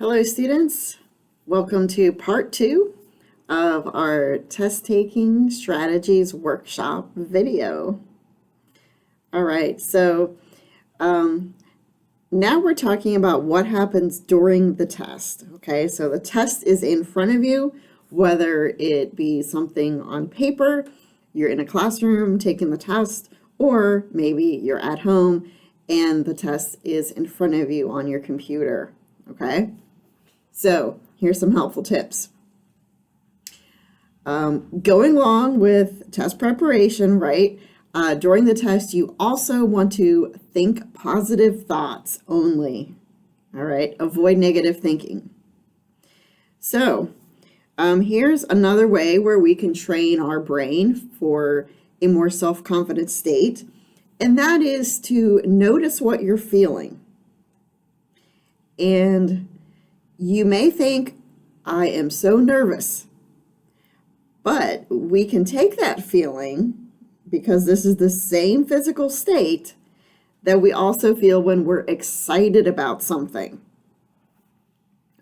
Hello students, welcome to part 2 of our test taking strategies workshop video. All right, so now we're talking about what happens during the test. Okay, so the test is in front of you, whether it be something on paper, you're in a classroom taking the test, or maybe you're at home and the test is in front of you on your computer. Okay, so here's some helpful tips. Going along with test preparation, right? During the test, you also want to think positive thoughts only. All right, avoid negative thinking. So here's another way where we can train our brain for a more self-confident state, and that is to notice what you're feeling. And you may think, I am so nervous, but we can take that feeling, because this is the same physical state that we also feel when we're excited about something.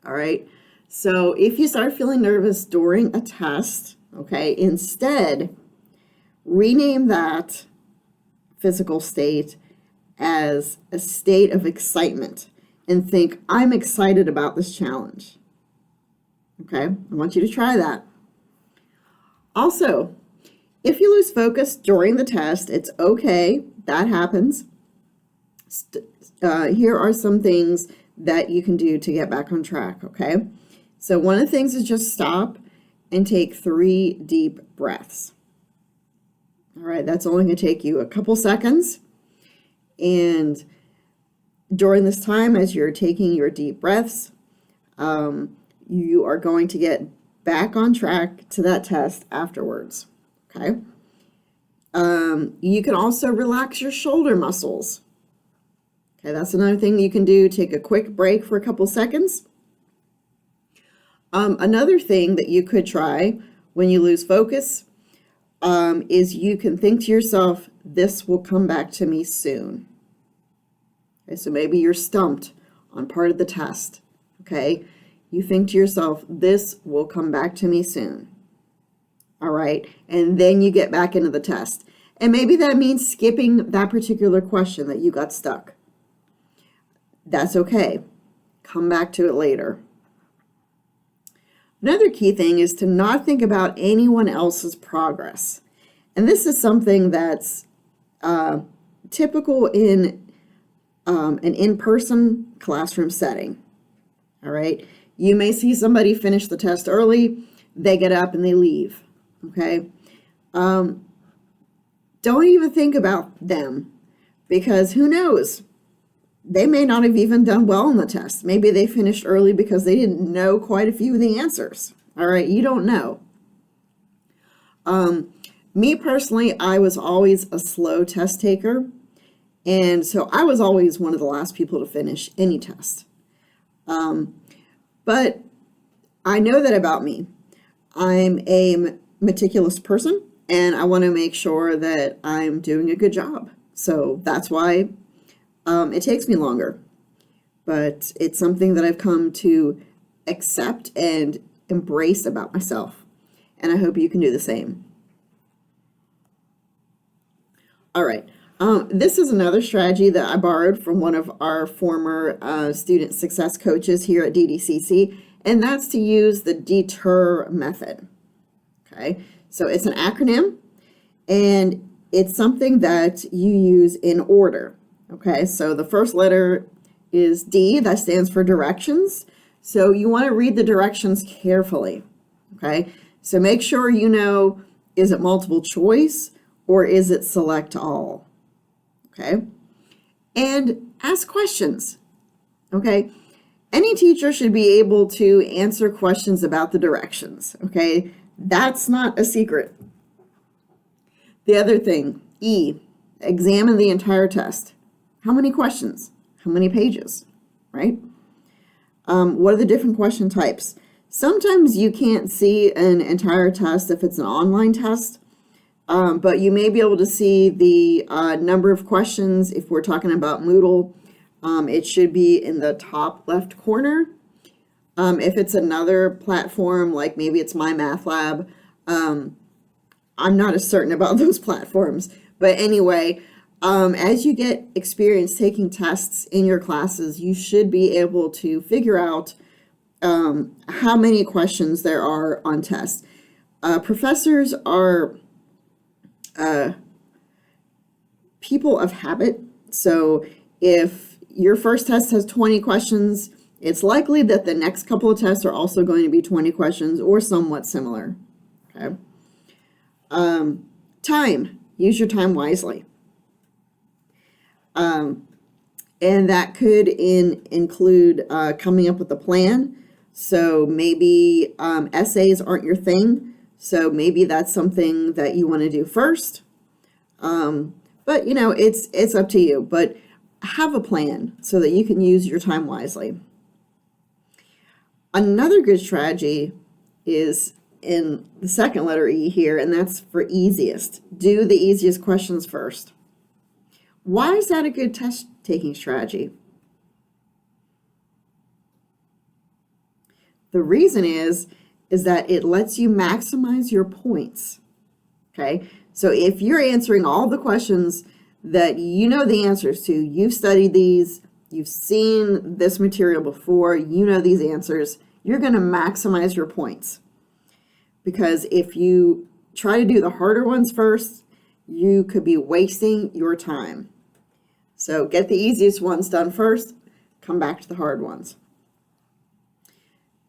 All right, so if you start feeling nervous during a test, okay, instead, rename that physical state as a state of excitement and think, I'm excited about this challenge. Okay, I want you to try that. Also, if you lose focus during the test, it's okay, that happens. Here are some things that you can do to get back on track, okay? So one of the things is just stop and take 3 deep breaths. All right, that's only going to take you a couple seconds. And during this time, as you're taking your deep breaths, you are going to get back on track to that test afterwards, okay? You can also relax your shoulder muscles. Okay, that's another thing you can do. Take a quick break for a couple seconds. Another thing that you could try when you lose focus is you can think to yourself, this will come back to me soon. Okay, so maybe you're stumped on part of the test, okay? You think to yourself, this will come back to me soon. All right, and then you get back into the test. And maybe that means skipping that particular question that you got stuck. That's okay. Come back to it later. Another key thing is to not think about anyone else's progress. And this is something that's typical in an in-person classroom setting. All right, you may see somebody finish the test early, they get up and they leave, okay? Don't even think about them, because who knows? They may not have even done well on the test. Maybe they finished early because they didn't know quite a few of the answers. All right, you don't know. Me personally, I was always a slow test taker, and so I was always one of the last people to finish any test. But I know that about me. I'm a meticulous person, and I want to make sure that I'm doing a good job. So that's why it takes me longer. But it's something that I've come to accept and embrace about myself. And I hope you can do the same. All right. This is another strategy that I borrowed from one of our former student success coaches here at DDCC, and that's to use the DETER method. Okay, so it's an acronym, and it's something that you use in order. Okay, so the first letter is D, that stands for directions. So you want to read the directions carefully. Okay, so make sure you know, is it multiple choice or is it select all? Okay, and ask questions. Okay, any teacher should be able to answer questions about the directions. Okay, that's not a secret. The other thing, E, examine the entire test. How many questions? How many pages? Right? What are the different question types? Sometimes you can't see an entire test if it's an online test. But you may be able to see the number of questions. If we're talking about Moodle, it should be in the top left corner. If it's another platform, like maybe it's MyMathLab, I'm not as certain about those platforms. But anyway, as you get experience taking tests in your classes, you should be able to figure out how many questions there are on tests. Professors are people of habit. So if your first test has 20 questions, it's likely that the next couple of tests are also going to be 20 questions or somewhat similar. Okay. Time. Use your time wisely. And that could include coming up with a plan. So maybe essays aren't your thing. So maybe that's something that you want to do first. But you know, it's up to you. But have a plan so that you can use your time wisely. Another good strategy is in the second letter E here, and that's for easiest. Do the easiest questions first. Why is that a good test taking strategy? The reason is that it lets you maximize your points. Okay, so if you're answering all the questions that you know the answers to, you've studied these, you've seen this material before, you know these answers, you're going to maximize your points. Because if you try to do the harder ones first, you could be wasting your time. So get the easiest ones done first, come back to the hard ones.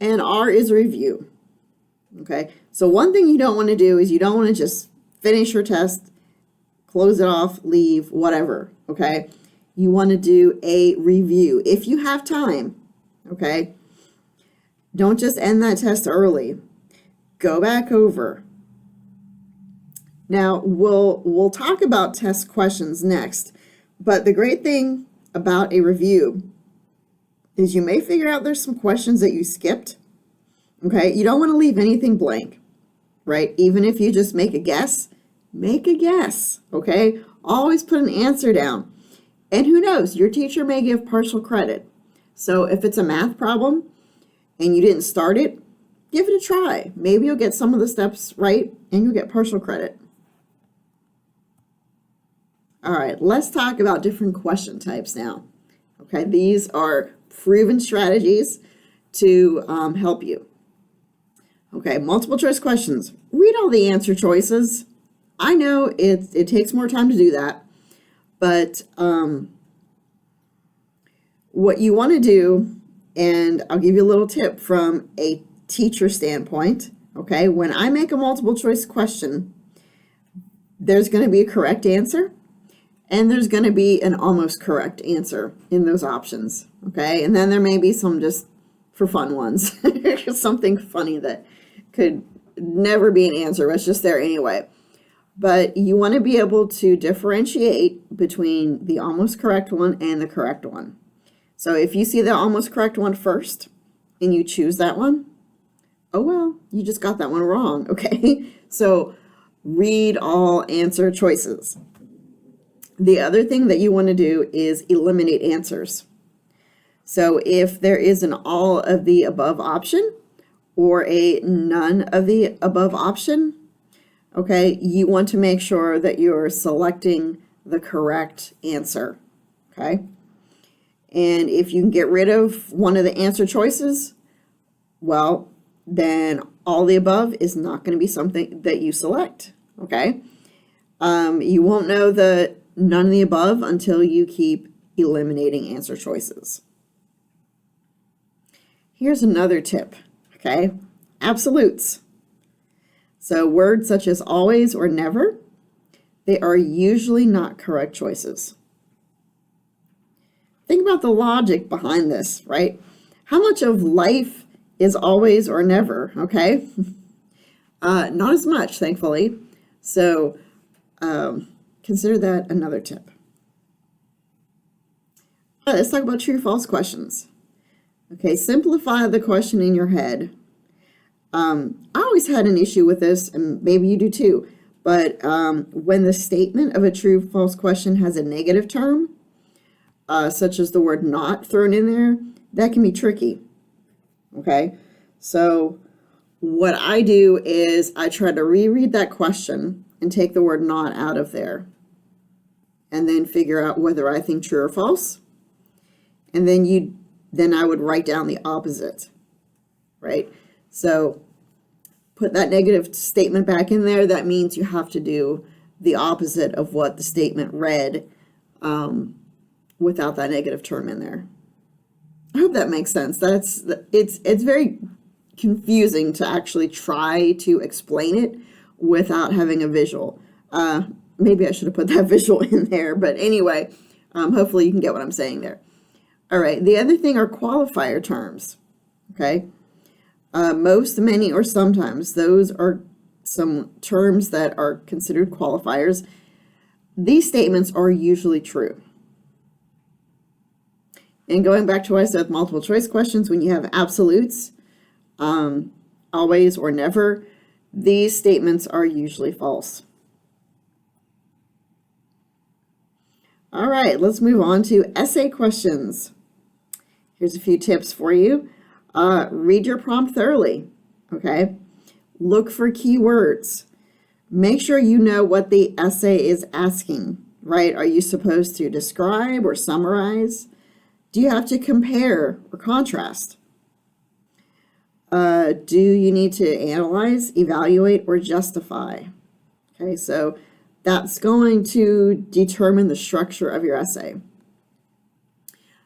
And R is review. Okay, so one thing you don't want to do is you don't want to just finish your test, close it off, leave, whatever. Okay, you want to do a review if you have time. Okay, don't just end that test early. Go back over. Now we'll talk about test questions next, but the great thing about a review is you may figure out there's some questions that you skipped. Okay, you don't want to leave anything blank, right? Even if you just make a guess, okay? Always put an answer down. And who knows, your teacher may give partial credit. So if it's a math problem and you didn't start it, give it a try. Maybe you'll get some of the steps right and you'll get partial credit. All right, let's talk about different question types now. Okay, these are proven strategies to help you. Okay, multiple choice questions. Read all the answer choices. I know it takes more time to do that, but what you want to do, and I'll give you a little tip from a teacher standpoint, okay? When I make a multiple choice question, there's going to be a correct answer, and there's going to be an almost correct answer in those options, okay? And then there may be some just for fun ones, something funny that could never be an answer, but it's just there anyway. But you want to be able to differentiate between the almost correct one and the correct one. So if you see the almost correct one first and you choose that one, oh well, you just got that one wrong, okay? So read all answer choices. The other thing that you want to do is eliminate answers. So if there is an all of the above option or a none of the above option, okay, you want to make sure that you're selecting the correct answer, okay? And if you can get rid of one of the answer choices, well, then all the above is not going to be something that you select, okay? You won't know the none of the above until you keep eliminating answer choices. Here's another tip, okay? Absolutes. So words such as always or never, they are usually not correct choices. Think about the logic behind this, right? How much of life is always or never, okay? Not as much, thankfully. So consider that another tip. All right, let's talk about true-false questions. Okay, simplify the question in your head. I always had an issue with this, and maybe you do too, but when the statement of a true-false question has a negative term, such as the word not thrown in there, that can be tricky. Okay, so what I do is I try to reread that question and take the word not out of there, and then figure out whether I think true or false. And then I would write down the opposite, right? So put that negative statement back in there. That means you have to do the opposite of what the statement read, without that negative term in there. I hope that makes sense. It's very confusing to actually try to explain it without having a visual. Maybe I should have put that visual in there, but anyway, hopefully you can get what I'm saying there. All right, the other thing are qualifier terms, okay? Most, many, or sometimes, those are some terms that are considered qualifiers. These statements are usually true. And going back to what I said with multiple choice questions, when you have absolutes, always or never, these statements are usually false. All right, let's move on to essay questions. Here's a few tips for you. Read your prompt thoroughly, okay? Look for keywords. Make sure you know what the essay is asking, right? Are you supposed to describe or summarize? Do you have to compare or contrast? Do you need to analyze, evaluate, or justify? Okay, so that's going to determine the structure of your essay.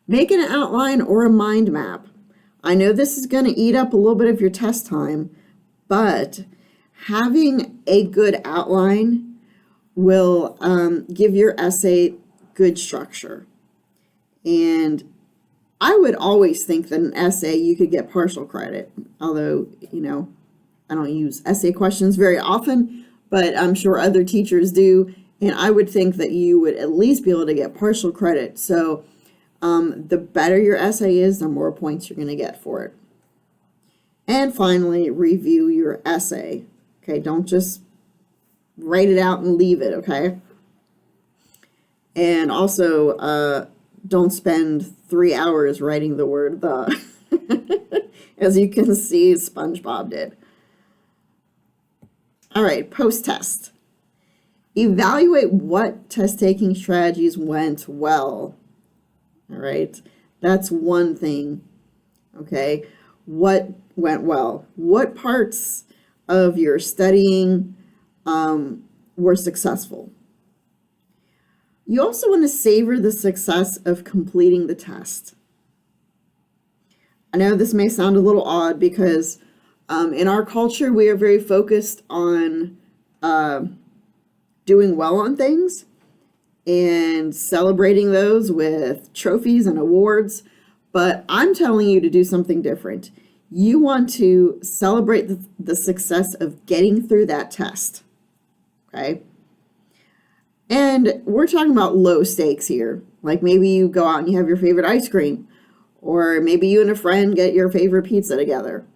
Make an outline or a mind map. I know this is going to eat up a little bit of your test time, but having a good outline will give your essay good structure. And I would always think that an essay you could get partial credit, although, I don't use essay questions very often, but I'm sure other teachers do, and I would think that you would at least be able to get partial credit. So the better your essay is, the more points you're going to get for it. And finally, review your essay. Okay, don't just write it out and leave it, okay? And also, don't spend 3 hours writing the word the, as you can see SpongeBob did. All right, post-test. Evaluate what test-taking strategies went well. All right, that's one thing, okay? What went well? What parts of your studying were successful? You also want to savor the success of completing the test. I know this may sound a little odd because in our culture, we are very focused on doing well on things and celebrating those with trophies and awards. But I'm telling you to do something different. You want to celebrate the success of getting through that test, okay? And we're talking about low stakes here. Like maybe you go out and you have your favorite ice cream, or maybe you and a friend get your favorite pizza together.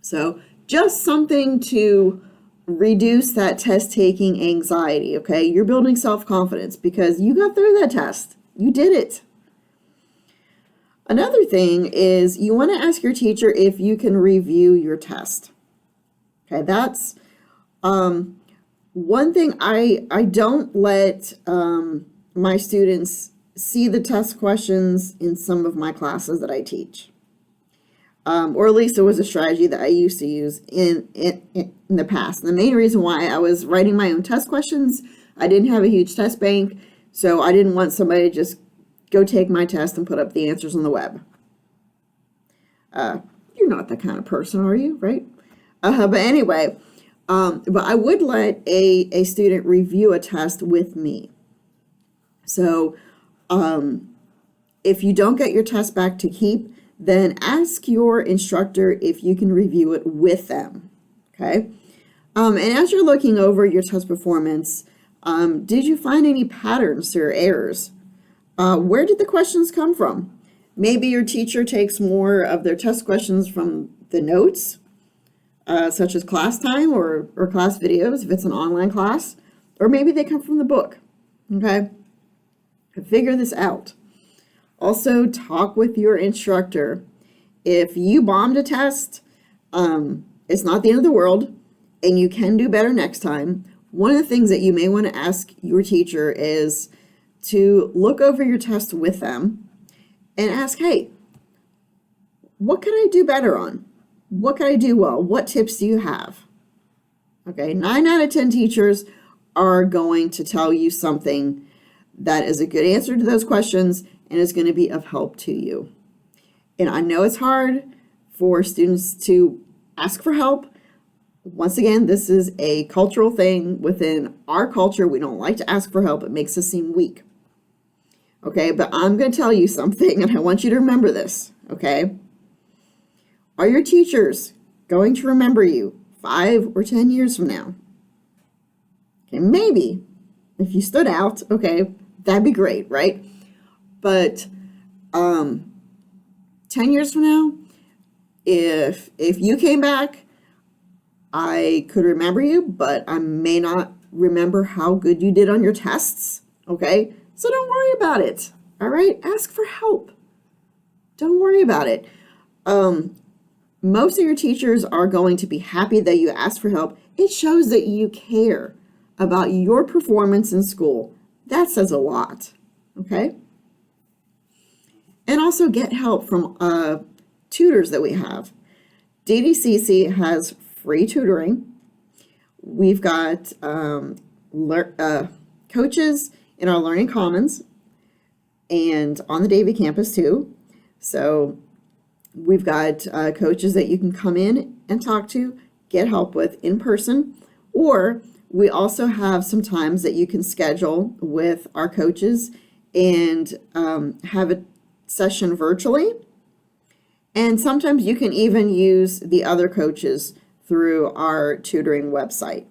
So just something to reduce that test-taking anxiety, okay? You're building self-confidence because you got through that test. You did it. Another thing is you want to ask your teacher if you can review your test. Okay, that's one thing I don't let my students see the test questions in some of my classes that I teach. Or at least it was a strategy that I used to use in the past. And the main reason why I was writing my own test questions, I didn't have a huge test bank, so I didn't want somebody to just go take my test and put up the answers on the web. You're not that kind of person, are you? Right? But anyway, but I would let a student review a test with me. So if you don't get your test back to keep, then ask your instructor if you can review it with them, okay? And as you're looking over your test performance, did you find any patterns or errors? Where did the questions come from? Maybe your teacher takes more of their test questions from the notes, such as class time or class videos, if it's an online class, or maybe they come from the book, okay? Figure this out. Also, talk with your instructor If you bombed a test, it's not the end of the world, and you can do better next time. One of the things that you may want to ask your teacher is to look over your test with them and ask, hey, what can I do better on? What can I do well? What tips do you have? Okay, 9 out of 10 teachers are going to tell you something that is a good answer to those questions and is going to be of help to you. And I know it's hard for students to ask for help. Once again, this is a cultural thing within our culture. We don't like to ask for help. It makes us seem weak. Okay, but I'm going to tell you something, and I want you to remember this, okay? Are your teachers going to remember you 5 or 10 years from now? Okay, maybe. If you stood out, okay, that'd be great, right? But 10 years from now, if you came back, I could remember you, but I may not remember how good you did on your tests, okay? So don't worry about it, all right? Ask for help. Don't worry about it. Most of your teachers are going to be happy that you asked for help. It shows that you care about your performance in school. That says a lot, okay? And also get help from tutors that we have. DDCC has free tutoring. We've got coaches in our Learning Commons and on the Davie campus too. So we've got coaches that you can come in and talk to, get help with in person, or we also have some times that you can schedule with our coaches and have a session virtually. And sometimes you can even use the other coaches through our tutoring website.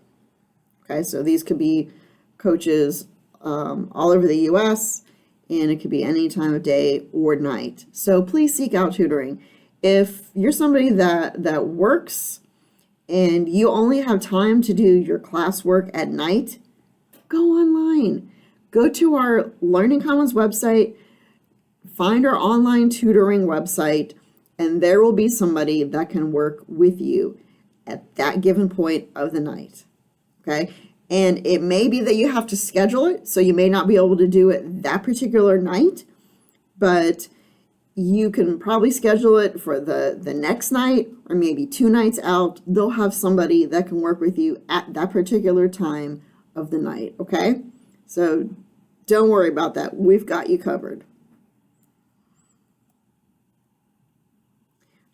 Okay, so these could be coaches all over the US, and it could be any time of day or night. So please seek out tutoring. If you're somebody that works and you only have time to do your classwork at night, go online. Go to our Learning Commons website, find our online tutoring website, and there will be somebody that can work with you at that given point of the night, okay? And it may be that you have to schedule it, so you may not be able to do it that particular night, but you can probably schedule it for the next night or maybe 2 nights out. They'll have somebody that can work with you at that particular time of the night, okay? So don't worry about that. We've got you covered.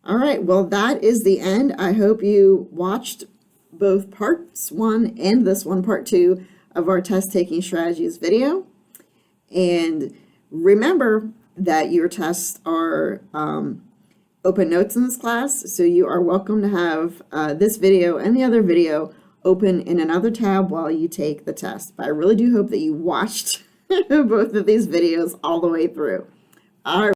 All right, well, that is the end. I hope you watched both parts 1 and this one, part 2 of our test taking strategies video. And remember that your tests are open notes in this class, so you are welcome to have this video and the other video open in another tab while you take the test. But I really do hope that you watched both of these videos all the way through. All right.